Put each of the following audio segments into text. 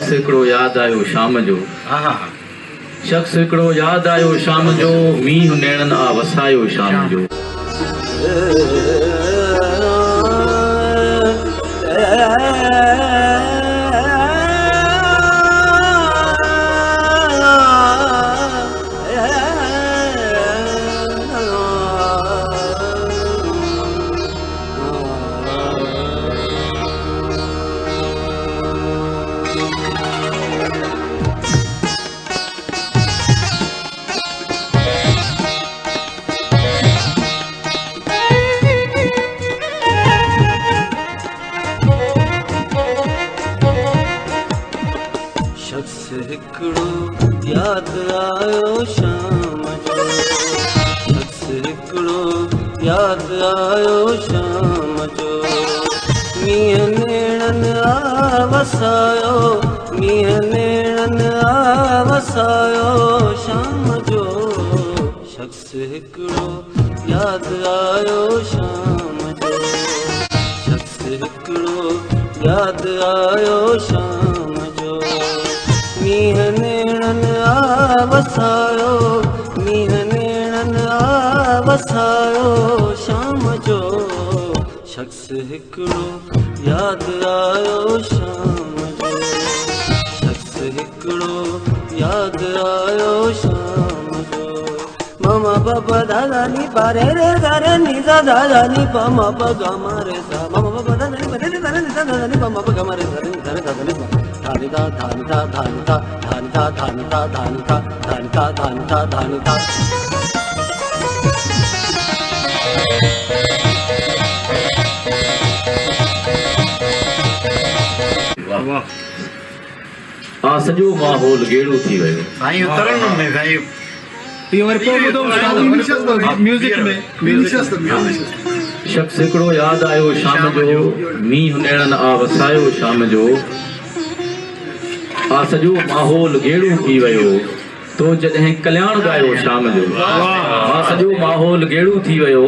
हिकिड़ो यादि आयो शाम जो शख़्स हिकिड़ो यादि आयो शाम जो मींहुं नेणनि आ वसायो शाम जो सॼो माहौल गेड़ो थी वियो साईं उतरण में साईं शख़्स हिकिड़ो यादि आयो शाम जो मींहुं नेणनि आ वसायो शाम जो सॼो माहौल गेड़ो थी वियो तो जॾहिं कल्याण ॻायो शाम जो सॼो माहौल गेड़ो थी वियो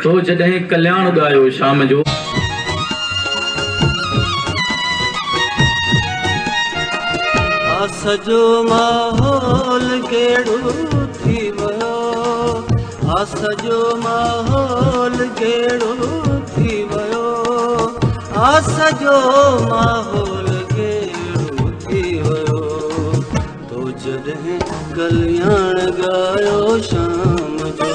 तो जॾहिं कल्याण ॻायो शाम जो सॼो माहौल गेड़ो थी वियो सॼो माहौल गेड़ो थी वियो सॼो माहौल गेड़ो थी वियो तो जॾहिं कल्याण ॻायो शाम जो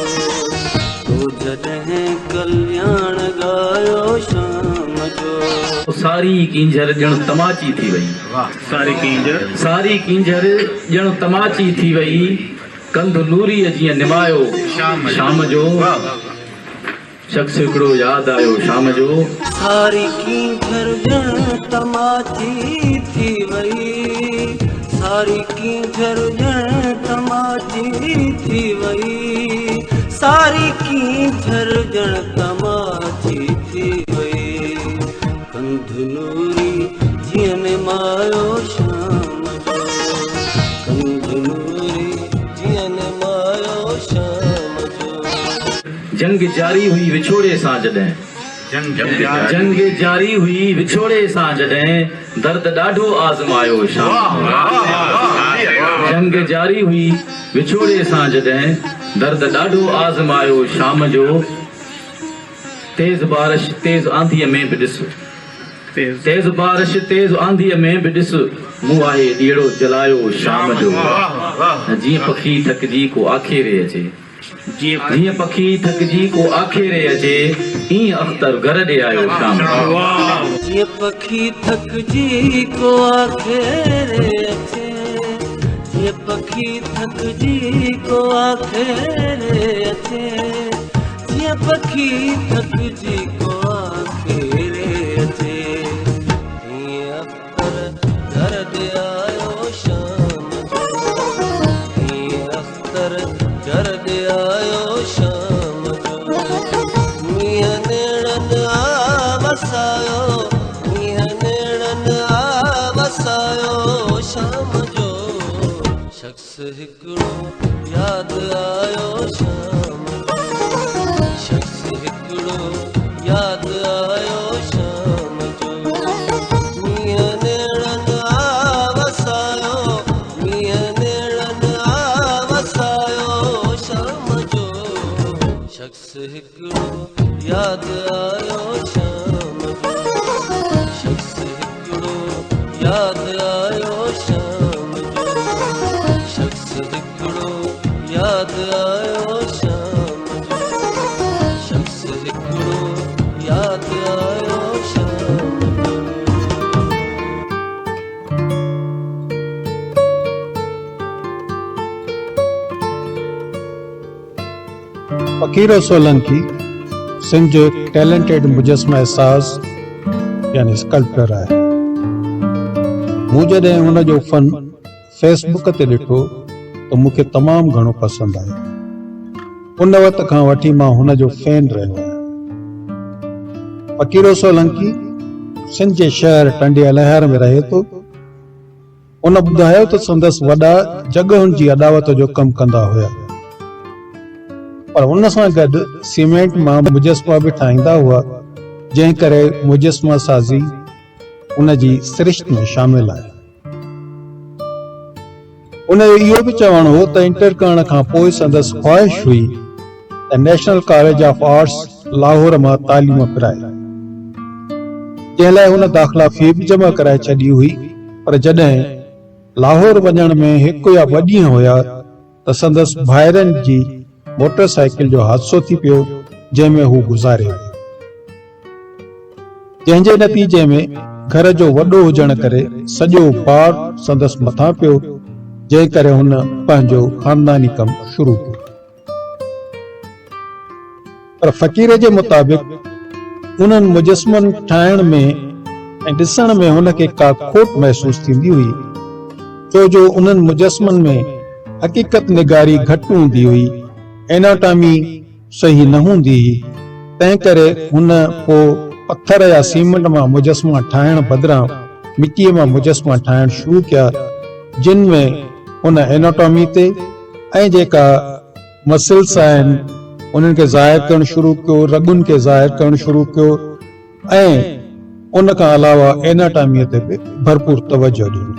तो जॾहिं कल्याण ॻायो शाम जो सारी कींझर ॼण तमाची थी वई सारी कींझर ॼण तमाची थी वई कंध नूरीअ जीअं निमायो शाम जो शख़्स हिकिड़ो यादि आयो शाम जो सारी कींझर ॼण तमाची थी वई सारी कींझर ॼण तमाची थी वई सारी कींझर ॼण तमाची थी वई कंधनूरी जीअं निमायो शाम जो कंधनूरी जीअं निमायो शाम जो जंग जारी हुई विछोड़े सां जॾहिं जंग जारी हुई विछोड़े सां जॾहिं दर्द ॾाढो आज़मायो शाम जंग जारी हुई विछोड़े सां जॾहिं दर्द ॾाढो आज़मायो शाम जो तेज़ बारिश तेज़ आंधीअ में बि ॾिस तेज़ बारिश तेज़ आंधीअ में बि ॾिस मूं आहे ॾीड़ो जलायो शाम जो जीअं पखी थकिजी को आखेरे अचे जीअं पखी थकिजी को आखेरे अचे ईअं अख्तर घर ॾे आयो शाम जीअं पखी थकिजी को आखेरे अचे जीअं पखी थकिजी को आखेरे अचे जीअं पखी थकिजी को आखेरे अचे घर दे आयो शाम अख्तर घर दे आयो शाम मींहं नेणनि आ वसायो मींहं नेणनि आ वसायो शाम जो शख़्स हिकिड़ो यादि आयो शाम शख़्स हिकिड़ो यादि आयो शाम जो मींहं नेणनि आ याद आयो शाम जो शख्स हिकिड़ो याद आयो शाम जो शख्स हिकिड़ो याद आयो शाम जो शख्स हिकिड़ो याद आयो शाम जो फकीरो सोलंकी सिंध जो एक टैलेंटेड मुजस्मा साज़ यानी स्कल्प्टर है। मूं जॾहिं हुन जो फन फेसबुक ते ॾिठो त मूंखे तमामु घणो पसंदि आयो। उन वक़्त खां वठी मां हुन जो फैन रहियो आहियां। फकीरो सोलंकी सिंध जे शहर टंडिया लहर में रहे थो। उन ॿुधायो त संदसि वॾा जॻहुनि जी अदावत जो कमु कंदा हुया, पर उन सां गॾु सीमेंट मां मुजस्मा बि ठाहींदा हुआ, जंहिं करे मुजस्मा साज़ी उन जी सिरिश्त में शामिल आहे। उन जो इहो बि चवणु हो त इंटर करण खां पोइ संदसि ख़्वाहिश हुई त national college of arts Lahore मां तालीम पिराए, जंहिं लाइ हुन दाख़िला फी बि जमा कराए छॾी हुई। पर जॾहिं लाहौर वञण में हिकु या ॿ ॾींहं हुया त संदसि भाइरनि जी मोटरसाइकिल जो हादसो थी पियो, जंहिंमें हू गुज़ारे वियो, जंहिंजे नतीजे में घर जो वॾो हुजण करे सॼो भार संदसि मथां पियो, जंहिं करे हुन पंहिंजो खानदानी कमु शुरू कयो। पर फ़कीर जे मुताबिक़ उन्हनि मुजस्मनि ठाहिण में ऐं ॾिसण में हुनखे का खोट महसूस थींदी हुई, छो जो उन्हनि मुजस्मनि में हक़ीक़त निगारी घटि हूंदी हुई, एनाटॉमी सही न हूंदी हुई। तंहिं करे हुन पोइ पत्थर या सीमेंट मां मुजस्मा ठाहिण बदिरां मिटीअ मां मुजस्मा ठाहिण शुरू कया, जिन में हुन एनाटॉमी ते ऐं जेका मसल्स आहिनि उन्हनि खे ज़ाहिर करणु शुरू कयो, रगुनि खे ज़ाहिर करणु शुरू कयो, ऐं उन खां अलावा एनाटॉमीअ ते बि भरपूर तवजो ॾिनो।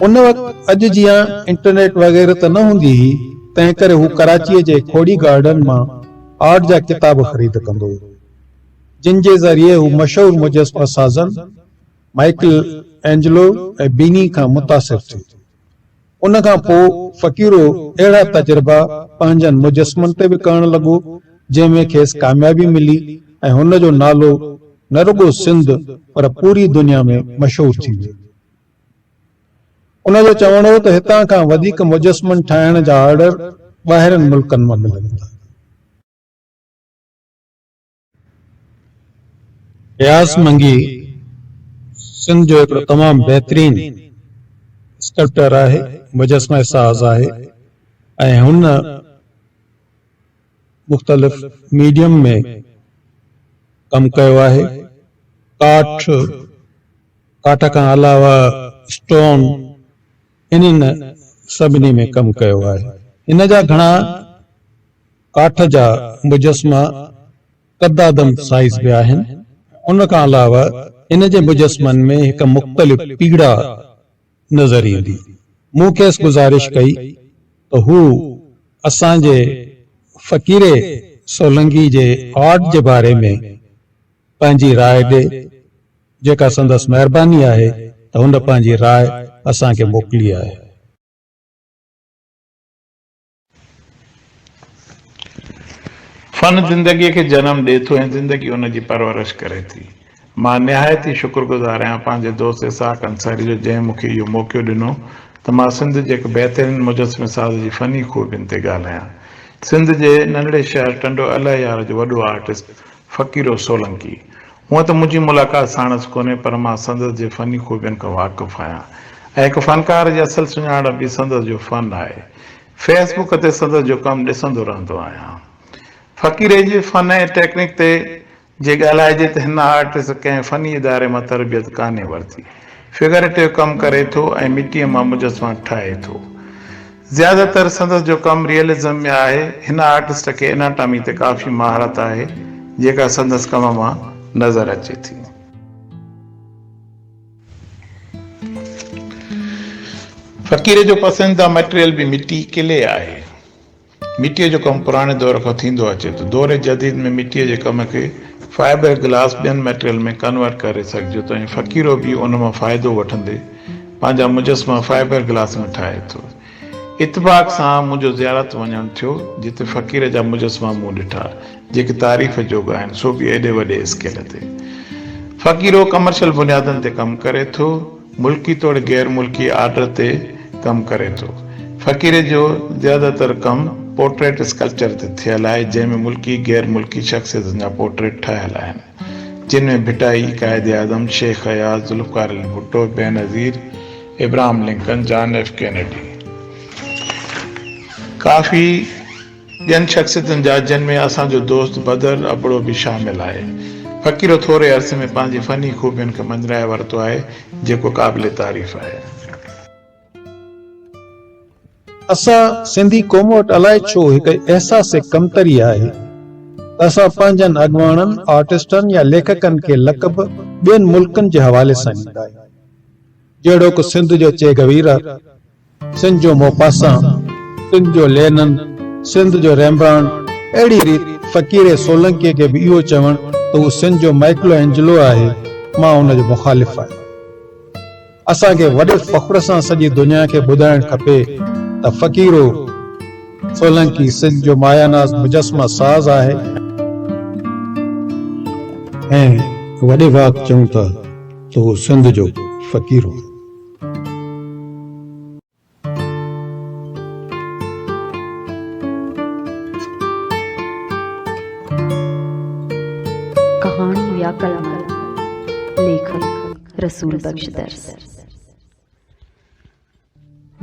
उन वक़्तु अॼु जीअं इंटरनेट वग़ैरह त न हूंदी हुई, तंहिं करे हू कराचीअ जे खोड़ी गार्डन मां आर्ट जा किताब ख़रीद कंदो हो, जिन जे ज़रिए हू मशहूर मुजस्मा साज़न माइकल एंजलो ऐं बीनी खां मुतासिर थियो। उन खां पोइ फ़कीरो अहिड़ा तजुर्बा पंहिंजनि मुजस्मनि ते बि करणु लॻो, जंहिंमें खेसि कामयाबी मिली ऐं हुन जो नालो न रुगो सिंध पर पूरी दुनिया में मशहूर थी वियो। उन जो चवणो हो त हितां खां वधीक मुजस्मनि ठाहिण जा ऑर्डर ॿाहिरनि मुल्कनि मां मिलनि था। रियाज़ मंगी सिंध जो हिकिड़ो तमामु बहितरीन स्कल्प्टर आहे, मुजस्मा साज़ आहे, ऐं हुन मुख़्तलिफ़ मीडियम में कमु कयो आहे। काठ खां अलावा स्टोन इन्हनि सभिनी में कमु कयो आहे। इन जा घणा काठ जा मुजस्मा कदादम साइज़ बि आहिनि। उन खां अलावा इन जे मुजस्मनि में हिकु मुख़्तलिफ़ पीड़ा नज़र ईंदी। मूं खेसि गुज़ारिश कई त हू असांजे फ़कीरे सोलंकी जे आर्ट जे बारे में पंहिंजी राय ॾे। जेका संदसि महिरबानी आहे त हुन पंहिंजी राय असांखे मोकिली आहे। फन ज़िंदगीअ खे जनम ॾिए थो ऐं ज़िंदगी उन जी परवरिश करे थी। मां निहायत ई शुक्रगुज़ार आहियां पंहिंजे दोस्त इसाक अंसारी जो, जंहिं मूंखे इहो मौक़ो ॾिनो त मां सिंध जे हिकु बहितरीन मुजस्मे साज़ जी फ़नी खूबियुनि ते ॻाल्हायां। सिंध जे नंढड़े शहर टंडो अलाह यार जो वॾो आर्टिस्ट फ़कीरो सोलंकी। हूअं त मुंहिंजी मुलाक़ात साणसि कोन्हे, पर मां संदसि जे फ़नी खूबियुनि खां वाक़ुफ़ु आहियां ऐं हिकु फ़नकार जी असल सुञाणप बि संदसि जो फ़न आहे। फेसबुक ते संदसि जो कमु ॾिसंदो रहंदो आहियां। फ़कीरे जी फ़न ऐं टेक्निक ते जे ॻाल्हाइजे त हिन आर्टिस्ट कंहिं फ़नी इदारे मां तरबियत कान्हे वरिती। फिगरेटिव कमु करे थो ऐं मिटीअ मां मुजस्मा ठाहे थो। ज़्यादातर संदसि जो कमु रियलिज़म में आहे। हिन आर्टिस्ट खे एनाटॉमी ते काफ़ी महारत आहे, जेका संदसि कम मां नज़र अचे थी। फ़कीर जो पसंदीदा मटेरियल बि मिटी किले आहे। मिटीअ जो कमु पुराणे दौर खां थींदो अचे थो। दौर जदीद में मिटीअ जे कम खे फाइबर ग्लास ॿियनि मटेरियल में कन्वर्ट करे सघिजे थो ऐं फ़क़ीरो बि उन मां फ़ाइदो वठंदे पंहिंजा मुजस्मा फाइबर ग्लास में ठाहे थो। इतफ़ाक़ सां मुंहिंजो ज़ियारत वञणु थियो जिते फ़क़ीर जा मुजस्मा मूं ॾिठा जेके तारीफ़ जोगा आहिनि, सो बि एॾे वॾे स्केल ते। फ़क़ीरो कमर्शियल बुनियादनि ते कमु करे थो, मुल्की तौरु गैर मुल्की आर्डर ते कमु करे थो। फ़क़ीर जो ज़्यादातर कमु पोर्ट्रेट स्कल्पचर ते थियल आहे, जंहिंमें मुल्की गैर मुल्की शख़्सियतुनि जा पोर्ट्रेट ठहियल आहिनि, जिन में Bhittai, Quaid Azam, Sheikh Hayat, Zulfikar Ali Bhutto, Benazir, Ibrahim Lincoln, John F Kennedy, काफ़ी ॿियनि शख़्सियतुनि जा, जिन में असांजो दोस्त बदर अबड़ो बि शामिल आहे। फ़क़ीरो थोरे अरसे में पंहिंजी फ़नी खूबियुनि खे मंझराए वरितो आहे, जेको क़ाबिल तारीफ़ आहे। असां सिंधी क़ौम वटि अलाए छो हिकु अहसास कमतरी आहे त असां पंहिंजनि अॻवाननि, आर्टिस्टनि या लेखकनि खे लक़ब ॿियनि मुल्कनि जे हवाले सां ॾींदा आहियूं, जहिड़ो कि सिंध जो चेगवीरा, सिंध जो मोपासा, सिंध जो लेनन, सिंध जो रेम्ब्रांड। अहिड़ी रीति फ़क़ीर सोलंकीअ खे बि इहो चवण त उहो सिंध जो माइकलो एंजलो आहे, मां हुन जो मुख़ालिफ़ आहियां। असांखे वॾे फ़ख़्र सां सॼी दुनिया खे ॿुधाइणु खपे त फ़क़ीरो सोलंकी सिंध जो मायानाज़ मुजस्मा साज़ आहे ऐं वॾे वाक़ चऊं था त उहो सिंध जो फ़क़ीरो। कहानी व्याकरण, लेखक रसूल बख्श दर्स।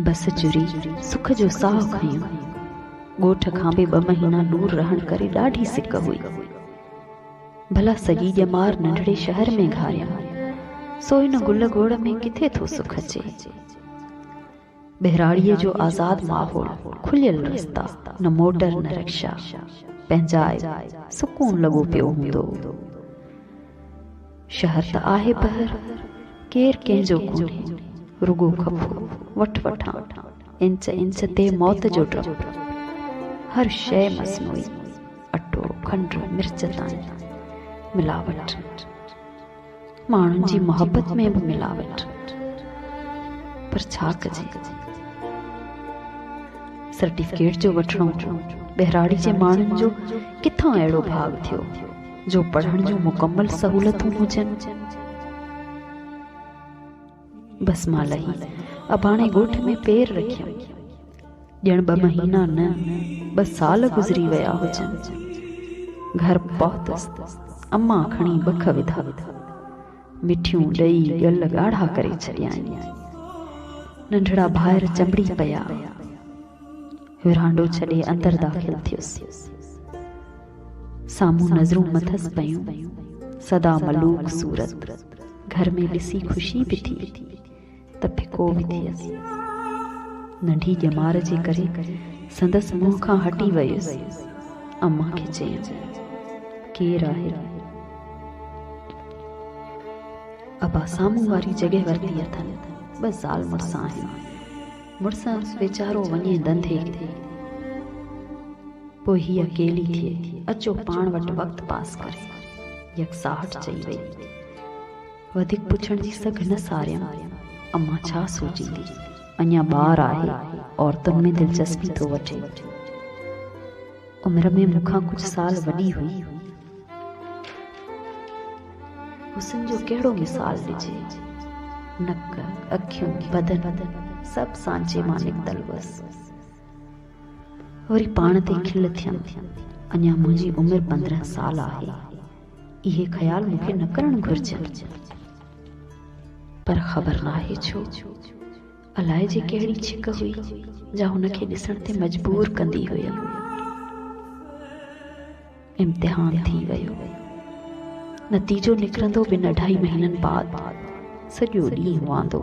बस जुरी सुख जो साह खयूं, ॻोठ खां बि 2 महीना दूर रहण करे ॾाढी सिक हुई। भला सॼी ॼमार नंढड़े शहर में घारियम, सो इन गुल गोड़ में किथे थो सुख अचे। बहराड़ीअ जो आज़ाद माहौल, खुलियल रस्ता, न मोटर न रिक्शा, पंहिंजाए सुकून लॻो पियो हूंदो। शहर त आहे पर केर कंहिंजो कोन्हे, रुगो खपो वठ वठां, इंच इंच ते मौत जो डप। हर शइ मसनूई, अटो, खंड, मिर्च ताईं मिलावट। माण्हुनि जी मोहब्बत में बि मिलावट, पर छा कजे। सर्टिफिकेट जो वठणो, बहराड़ी जे माण्हुनि जो किथां अहिड़ो भाग थियो जो पढ़ण जूं मुकम्मल सहूलतूं हुजनि। बस मां लही अबाणे ॻोठ में पेर रखियम। ॼण 2 महीना न 2 साल गुज़री विया हुजनि। घर पहुतसि, अम्मा खणी बख विधा, मिठियूं ॾही गल ॻाढ़ा करे छॾियाईं। नंढड़ा भाइर चंबड़ी पिया। विरांडो छॾे अंदरि दाख़िल थियुसि। साम्हूं नज़रूं मथसि पयूं, सदा मलूक सूरत। घर में ॾिसी ख़ुशी बि थी त फिको बि थियसि। नंढी ॼमार जे करे संदसि मुंहं खां हटी वयुसि। अम्मा खे चयईं, केरु आहे? अबा साम्हूं वारी जॻह वरिती अथनि, 2 ज़ाल मुड़स आहिनि। मुड़स वीचारो वञे धंधे ते, पोइ हीअ अकेली थिए, अचो पाण वटि वक़्तु पास करे। यकसाहट चई वई। वधीक पुछण जी सघ न सारियम। अम्मा छा सोचींदी, अञा ॿार आहे, औरतुनि में दिलचस्पी थो वठे। उमिरि में मूंखां कुझु साल वॾी हुई। हुस्न जो कहिड़ो मिसाल ॾिजे। नक, अखियूं, बदन सभु सांचे मां निकितल हुअसि। वरी पाण ते खिल थियनि, अञा मुंहिंजी उमिरि 15 साल आहे। इहे ख़्याल मूंखे न करणु घुरिजनि, पर ख़बर नाहे छो अलाए जे कहिड़ी छिक हुई जा हुनखे ॾिसण ते मजबूर कंदी हुई। इम्तिहान थी वियो। नतीजो निकिरंदो बि 2.5 महीननि बाद। सॼो ॾींहुं वांदो,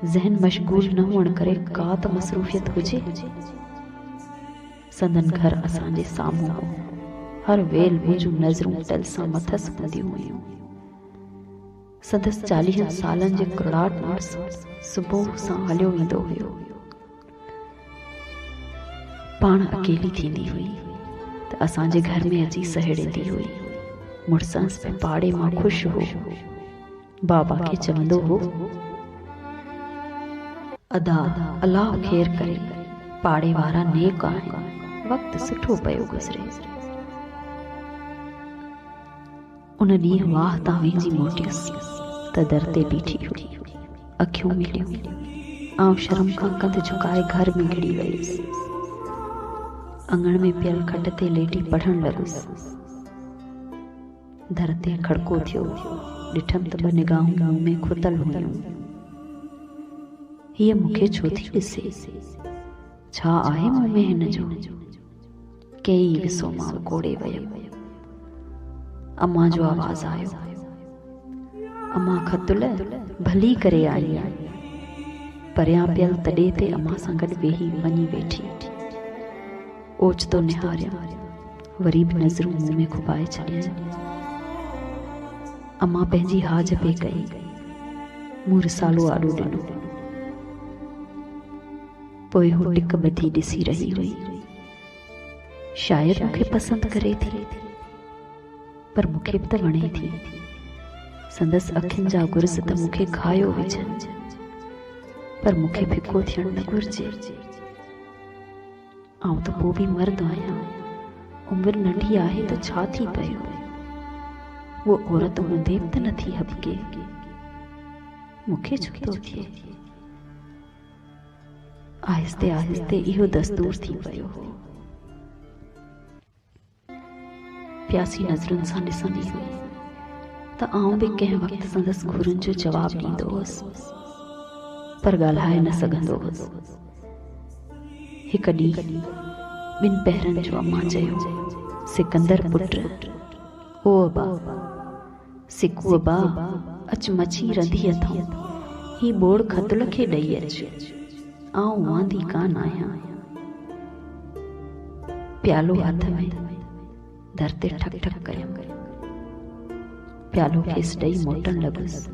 ज़हन मशगूल न हुअण करे का त मसरूफ़ियत हुजे। संदन घर असांजे साम्हूं हो। हर वेल मुंहिंजूं नज़रूं टल सां मथसि हूंदियूं हुयूं। संदसि 40 सालनि जे कुरड़ाट मुड़स सुबुह सां हलियो वेंदो हुयो। पाण अकेली थींदी हुई त असांजे घर में अची सहेड़ींदी हुई। मुड़संस पे पाड़े मां ख़ुशि हो। बाबा खे चवंदो हो, अदा अलाह ख़ैर करे, पाड़े वारा नेक आहिनि, वक़्तु सुठो पियो गुज़रे। उन ॾींहुं वाह तां वेंजी मोटियसि त दर ते बीठी हुई। अखियूं मिलियूं। आउं शर्म खां कंध झुकाए घर में घिड़ी वयुसि। अंगण में पियल खट ते लेटी पढ़ण लॻुसि। दर ते खड़को थियो। ॾिठमि त ॿ निगाहूं मुंह में खुतल हुयूं। हीअ मूंखे छो थी ॾिसे? छा आहे मुंह में हिन जो? कई ॾिसो मां कोड़े वयमि। अम्मा जो आवाज़ आयो। अम्मा खतुल भली करे आई आहे। परियां पियल तॾे ते अम्मा सां गॾु वेही वञी वेठी। ओचितो निहारिया, वरी बि नज़रूं मुंह में खुबाए छॾियईं। अम्मा पंहिंजी हाज पे कई। मूं रिसालो आॾो ॾिनो। पोइ हू टिक ॿधी ॾिसी रही हुई। शायदि मूंखे पसंदि करे थी, पर मूंखे बि त वणे थी। संदसि अखियुनि जा गुर्ज़ त मूंखे खायो विझनि, पर मूंखे फिको थियणु न घुरिजे। आउं त पोइ बि मर्द आहियां। उमिरि नंढी आहे त छा थी पियो? वो औरत हूंदे बि त नथी हबके। मूंखे छो थो थिए? आहिस्ते आहिस्ते इहो दस्तूर थी वियो हो। प्यासी नज़रुनि सां ॾिसंदी हुई त आउं बि कंहिं वक़्तु संदसि घुरनि जो जवाबु ॾींदो हुअसि, पर ॻाल्हाए न सघंदो हुअसि। हिकु ॾींहुं ॿिनि पहिरनि जो अम्मा चयो, सिकंदर पुट, ओ अबा, सिकू अबा, अच मच्छी रंधी अथऊं, ही बोड़ खतुल खे ॾेई अच। आउं वांदी कान आहियां। प्यालो हथ में दर ते ठक ठक कयमि। प्यालो खेसि ॾेई मोटण लॻुसि।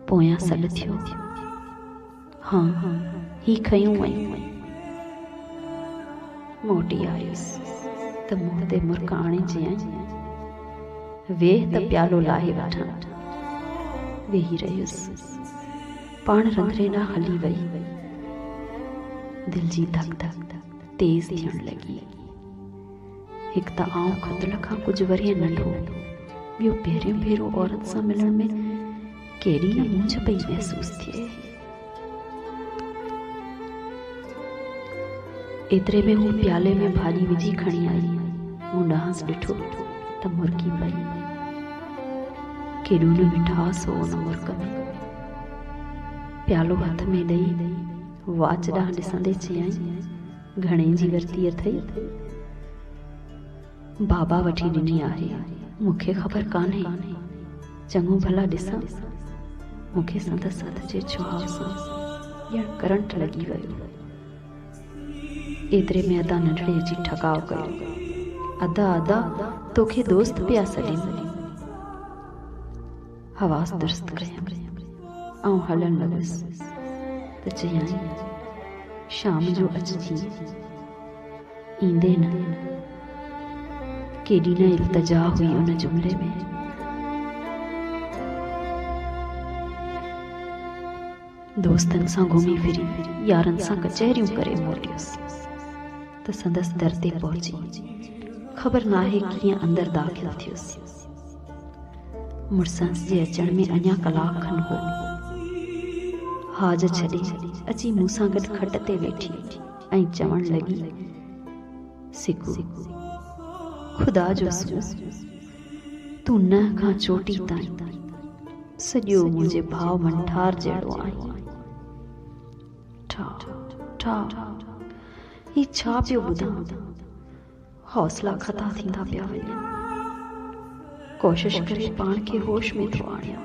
पोयां सॾु थियो, हाँ ही खयूं वयूं। मोटी आयुसि त मुंहं ते मुर्क आणे चयईं, वेह त प्यालो लाहे वठां। वेही रहियुसि। पाण रंधिणे ॾांहुं हली वई। दिल जी धक धक तेज़ थियण लॻी। हिकु त आउं खतुल खां कुझु वरी नंढो, ॿियो पहिरियों भेरो औरत सां मिलण में केॾी मूंझ पई महसूस थिए। एतिरे में हू प्याले में भाॼी विझी खणी आई। मूं ॾांहुं ॾिठो त मुर्की पई। केॾो न मिठास हो उन मुर्क में। प्यालो हथ में ॾेई वाच ॾांहुं ॾिसंदे चयईं, घणे जी वरिती अथई? बाबा वठी ॾिनी आहे, मूंखे ख़बर कान्हे। चङो भला ॾिसां। मूंखे संदसि हथ जे छुहाव सां ॼण करंट लॻी वियो। एतिरे में अदा नंढड़े अची ठकाव कयो, अदा अदा तोखे दोस्त पिया सॾनि। हवास दुरुस्त कयमि। आउं हलण लॻुसि त चयईं, शाम जो अचिजी, ईंदे न। केॾी न इल्तिजा हुई उन जुमिले में। दोस्तनि सां घुमी फिरी, यारनि सां कचहरियूं करे मोटियुसि त संदसि दर ते पहुची। ख़बर नाहे कीअं अंदरि दाख़िल थियुसि। मुड़संस जे अचण में अञा कलाक खनि हो। हाज छॾे अची मूंसां गॾु खट ते वेठी ऐं चवण लॻी, सिकू, ख़ुदा जो सूर, तूं न खां चोटी ताईं सॼो मुंहिंजे भाउ मंठार जहिड़ो आहीं। ठा ठा ही छा पियो ॿुधां? हौसला खता थींदा पिया वञनि। कोशिश करे पाण खे होश में थो आणियां।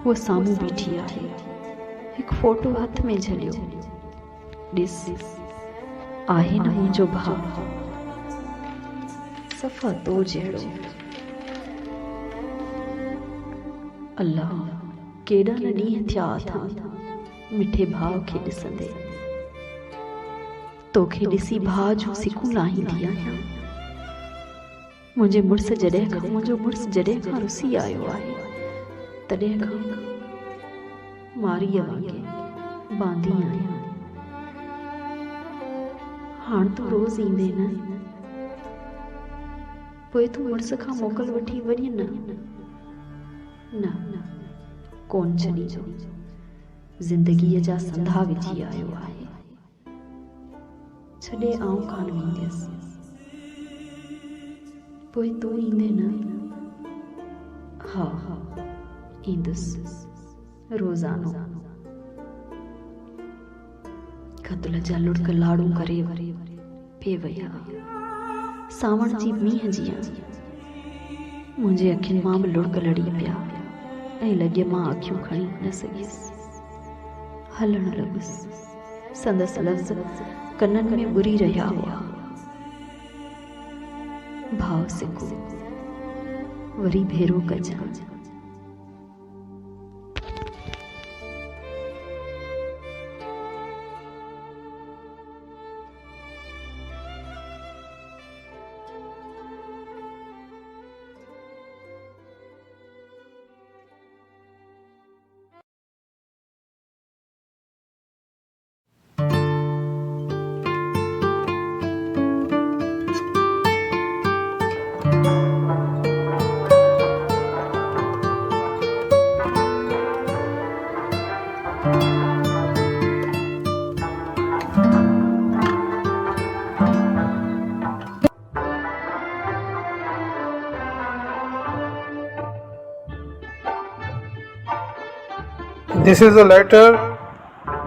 वो साम्हूं बीठी आहे। हिकु फोटो हथ में झलियो। ॾिस, आहे न मुंहिंजो भाउ, सफ़ा तो जहिड़ो। अल्लाह, केॾा न ॾींहं थिया अथनि मिठे भाउ खे ॾिसंदे। तोखे ॾिसी भाउ जूं सिकूं लाहींदी आहियां। मुंहिंजो मुड़ुस जॾहिं खां रुसी आयो आहे तॾहिं खां मारीअ वांगुरु बांधी आहियां। हाणे तूं रोज़ ईंदे न, पोइ तूं मुड़ुस खां मोकल वठी वञे न कोन छॾींदो। ज़िंदगीअ जा संधा विझी आयो आहे, छॾे आऊं कान वेंदसि। पोइ तूं ईंदे न? हा ईंदुसि रोज़ानो। कतल जा लुड़क लाड़ू करे पे वया सावण जी मींहं जीअं। मुंहिंजे अखियुनि मां बि लुड़क लड़ी पिया ऐं लॻे मां अखियूं खणी न सघियसि। हलण लॻुसि, संदसि लफ़्ज़ कननि में ॿुरी रहिया हुआ। भाव सिको वरी भेरो कजां। This is a letter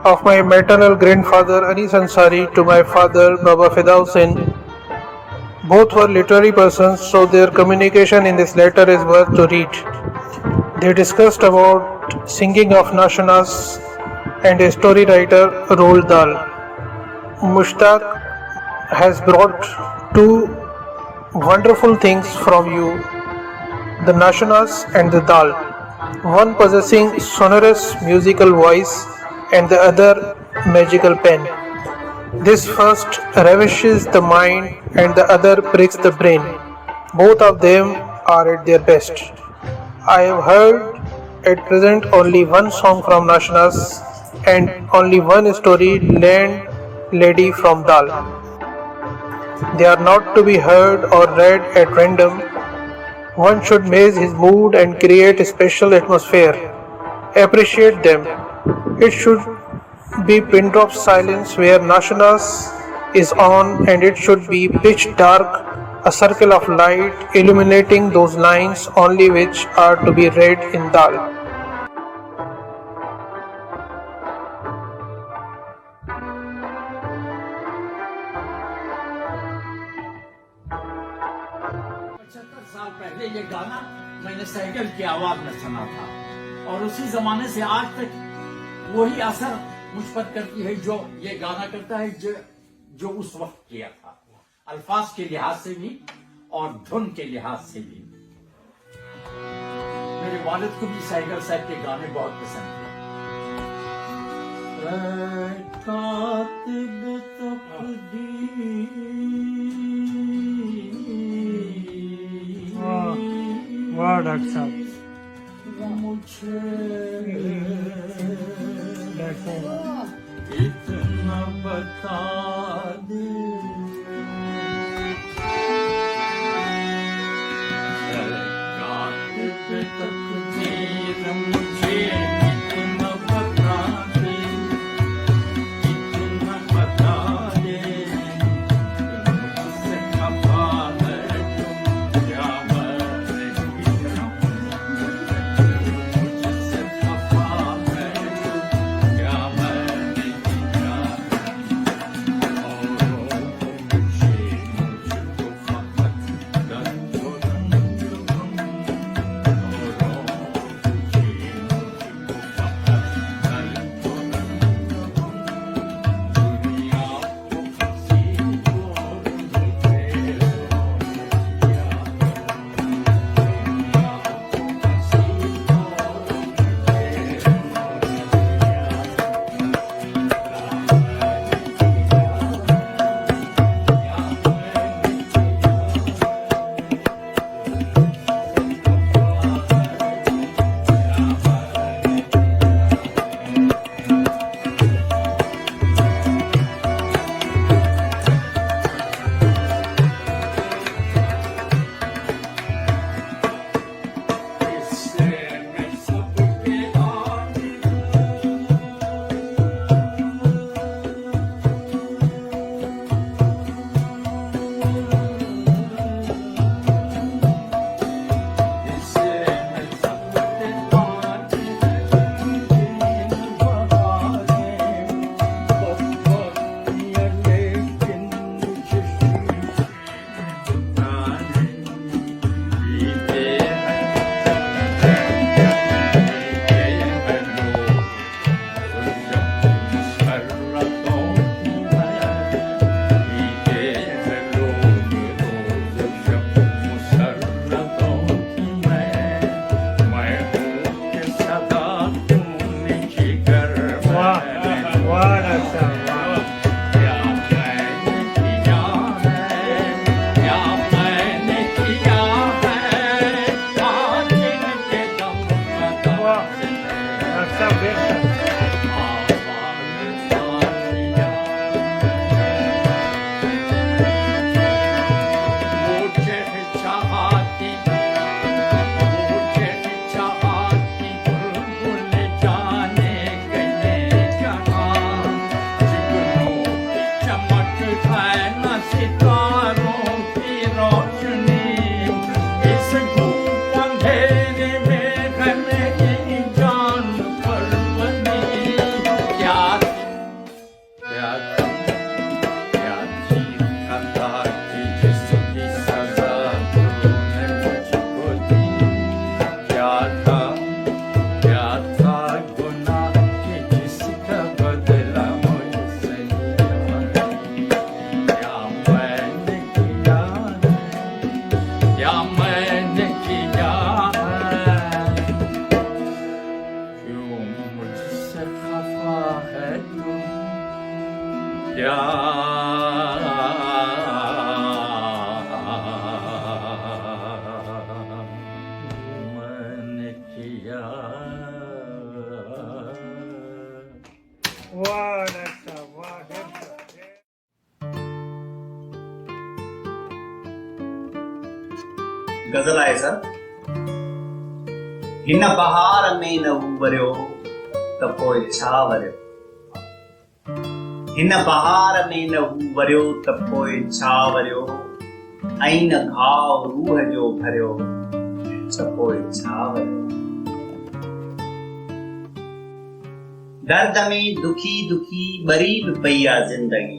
of my maternal grandfather Anis Ansari to my father Baba Fida Hussain. Both were literary persons, so their communication in this letter is worth to read. They discussed about singing of Nashenas and a story writer Roald Dahl. Mushtaq has brought two wonderful things from you, the Nashenas and the Dahl. One possessing sonorous musical voice and the other magical pen. This first ravishes the mind and the other pricks the brain. Both of them are at their best. I have heard at present only one song from Nashenas and only one story, Land Lady from Dahl. They are not to be heard or read at random. One should match his mood and create a special atmosphere. Appreciate them. It should be pin drop silence where Nashenas is on, and it should be pitch dark, a circle of light illuminating those lines only which are to be read in Dahl. पहले ये गाना मैंने cycle की आवाज में सुना था और उसी जमाने से आज तक वही असर मुझ पर करती है जो ये गाना करता है, जो उस वक्त किया था, अल्फाज के लिहाज से भी और धुन के लिहाज से भी। मेरे वालिद को भी साइकिल साहब के गाने बहुत पसंद थे। वाह डॉक्टर साहब, इतना बता दे तकदीर मुझे, इतना बता दे, इतना बता दे मुझसे खफा है तुम, क्या गज़ल आहे सर। हिन बहार में न हू वरियो त पोइ छा वरियो, हिन बहार में न हू वरियो त पोइ छा वरियो, ऐं न घाव रूह जो भरियो त पोइ छा वरियो। दर्द में दुखी दुखी बरी बि पई आहे ज़िंदगी,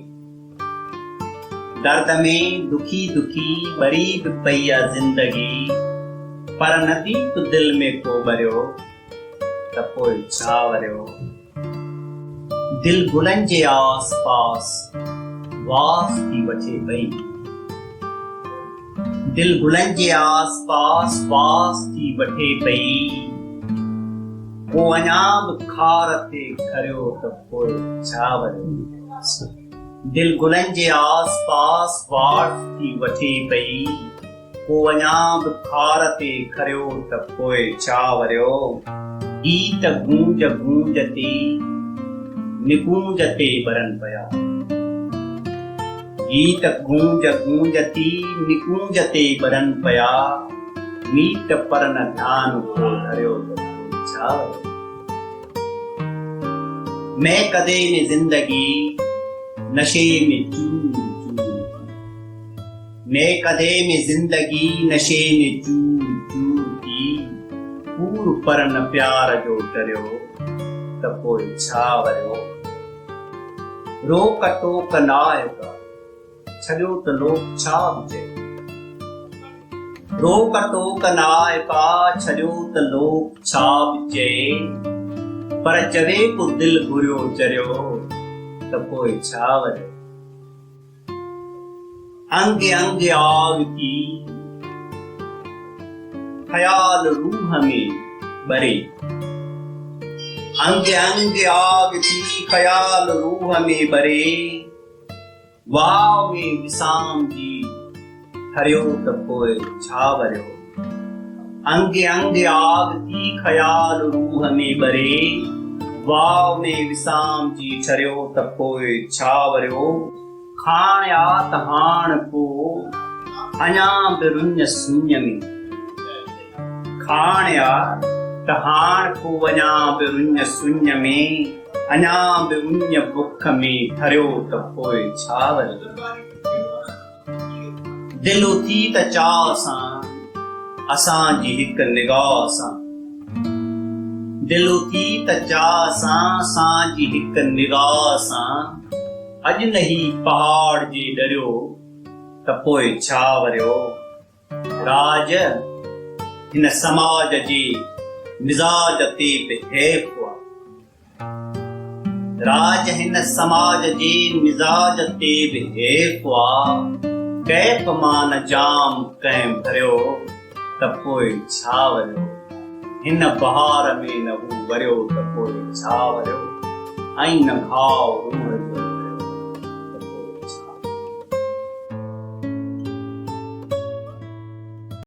दर्द में दुखी दुखी बरी बि पई आहे ज़िंदगी, पर नदी तो दिल में को भरियो त पोइ छा वरियो। दिल गुलनि जे आस पास वास थी वठे पई, दिल गुलनि जे आस पास वास थी वठे पई, पोइ अञा बि खार ते खरियो त पोइ छा वरियो। दिल गुलनि जे आस पास वास थी वठे पई, पोइ अञा बि खार ते खरियो त पोइ छा वरियो। गीत गूंज गूंज ते निकूंज ते बरनि पिया, गीत गूंज गूंज ते निकूंज ते बरनि पिया, मीत पर न ध्यान को धरियो त पोइ छा वरियो। मैं कदे में जिंदगी नशे में चूर चूर, मैं कदे में जिंदगी नशे में चूर चूर की, पूर पर न प्यार जो डरियो त पोइ छा वरियो। रोक टोक नायका छॾियो त लोक छा बि चए, रोक टोक नायका छॾियो त लोक छा बि चए, पर चवे को दिल घुरियो चरियो त पोइ छा वरियो। अंग अंग आग की ख्याल रूह में बरे, अंग अंग आग की ख्याल रूह में बरे, वाव में विसाम जी हरियो त पोइ छा वरियो। अंग अंग आग की ख्याल रूह में बरे, वाव में विसाम जी ठरियो त पोइ छा वरियो। खाणिया त हाण को अञा बि रुञ सुञ में, खाणिया त हाण को अञा बि रुञ सुञ में, अञा बि उञ बुख में ठरियो त पोइ छा वरियो। दिल उथी त चाह सां असांजी हिकु निगाह सां, दिल उथी त चाह सां असांजी हिकु निगाह सां, अॼु न ही पहाड़ जे डरियो त पोइ छा वरियो। राज हिन समाज जे मिजाज ते बि हैफ़ आहे, राज हिन समाज जे मिजाज ते बि हैफ़ आहे, कैफ़ मां न जाम कंहिं भरियो त पोइ छा वरियो। हिन बहार में न हू वरियो त पोइ छा वरियो, ऐं न घाव रूह जो